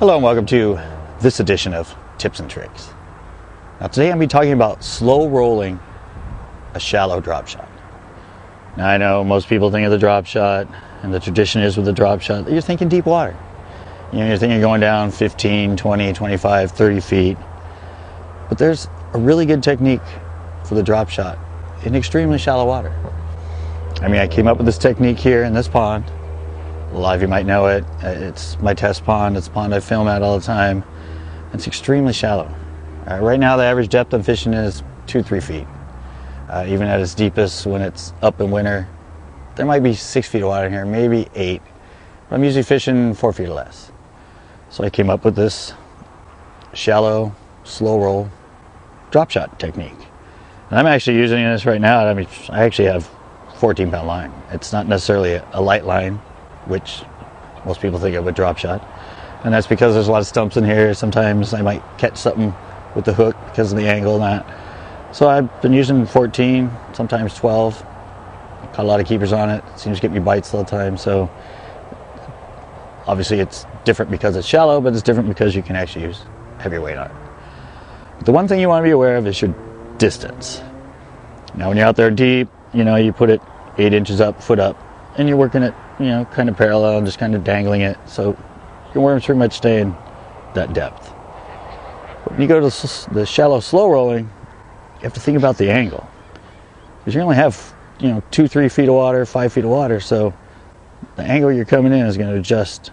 Hello and welcome to this edition of Tips and Tricks. Now today I'm going to be talking about slow rolling a shallow drop shot. Now I know most people think of the drop shot, and the tradition is with the drop shot, you're thinking deep water. You're thinking going down 15, 20, 25, 30 feet. But there's a really good technique for the drop shot in extremely shallow water. I came up with this technique here in this pond. A lot of you might know it. It's my test pond. It's a pond I film at all the time. It's extremely shallow. Right now the average depth I'm fishing is 2-3 feet. Even at its deepest when it's up in winter, there might be 6 feet of water in here, maybe 8. But I'm usually fishing 4 feet or less. So I came up with this shallow, slow roll drop shot technique. And I'm actually using this right now. I actually have 14-pound line. It's not necessarily a light line, which most people think of a drop shot, and that's because there's a lot of stumps in here. Sometimes I might catch something with the hook because of the angle and that. So I've been using 14, sometimes 12. Caught a lot of keepers on it. Seems to get me bites all the time. So obviously it's different because it's shallow, but it's different because you can actually use heavier weight on it. But the one thing you want to be aware of is your distance. Now when you're out there deep, you put it 8 inches up, foot up, and you're working it kind of parallel and just kind of dangling it, so your worms pretty much stay in that depth. But when you go to the shallow slow rolling, you have to think about the angle, because you only have 2-3 feet of water, 5 feet of water, so the angle you're coming in is going to adjust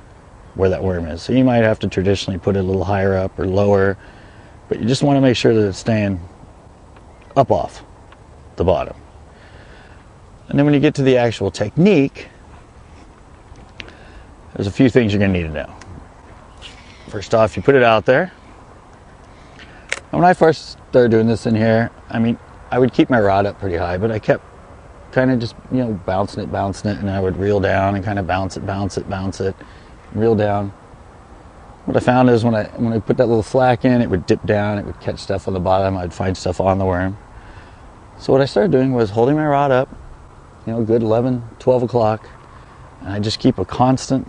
where that worm is. So you might have to traditionally put it a little higher up or lower, but you just want to make sure that it's staying up off the bottom. And then when you get to the actual technique, there's a few things you're going to need to know. First off, you put it out there. And when I first started doing this in here, I would keep my rod up pretty high, but I kept kind of just, bouncing it, and I would reel down and kind of bounce it, reel down. What I found is when I put that little flack in, it would dip down, it would catch stuff on the bottom, I'd find stuff on the worm. So what I started doing was holding my rod up, good 11, 12 o'clock, and I just keep a constant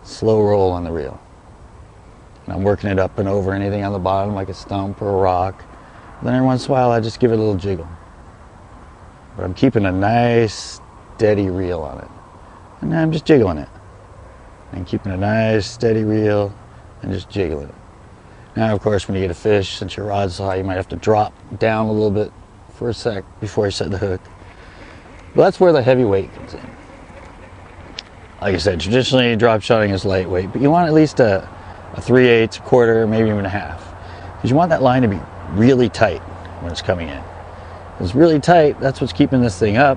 slow roll on the reel. And I'm working it up and over anything on the bottom, like a stump or a rock. Then every once in a while I just give it a little jiggle. But I'm keeping a nice steady reel on it. And then I'm just jiggling it. And keeping a nice steady reel and just jiggling it. Now of course when you get a fish, since your rod's high, you might have to drop down a little bit for a sec before you set the hook. But that's where the heavy weight comes in. Like I said, traditionally drop shotting is lightweight, but you want at least a 3/8, a quarter, maybe even a half. Because you want that line to be really tight when it's coming in. If it's really tight, that's what's keeping this thing up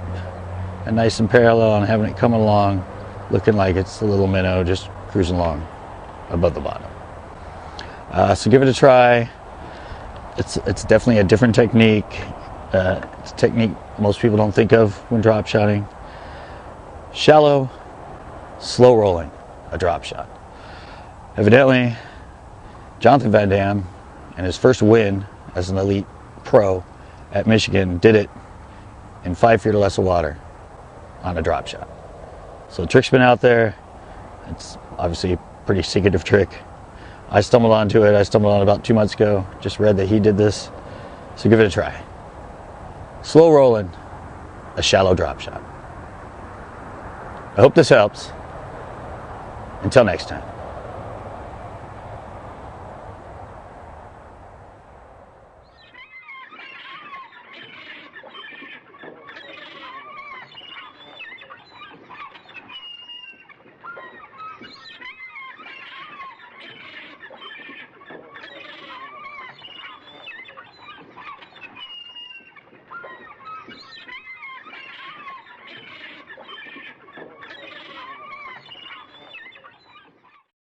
and nice and parallel, and having it coming along looking like it's a little minnow just cruising along above the bottom. So give it a try. It's definitely a different technique. It's a technique most people don't think of when drop shotting. Shallow, slow rolling a drop shot. Evidently, Jonathan Van Dam, in his first win as an elite pro at Michigan, did it in 5 feet or less of water on a drop shot. So the trick's been out there. It's obviously a pretty secretive trick. I stumbled onto it. I stumbled on it about 2 months ago. Just read that he did this. So give it a try. Slow rolling a shallow drop shot. I hope this helps. Until next time.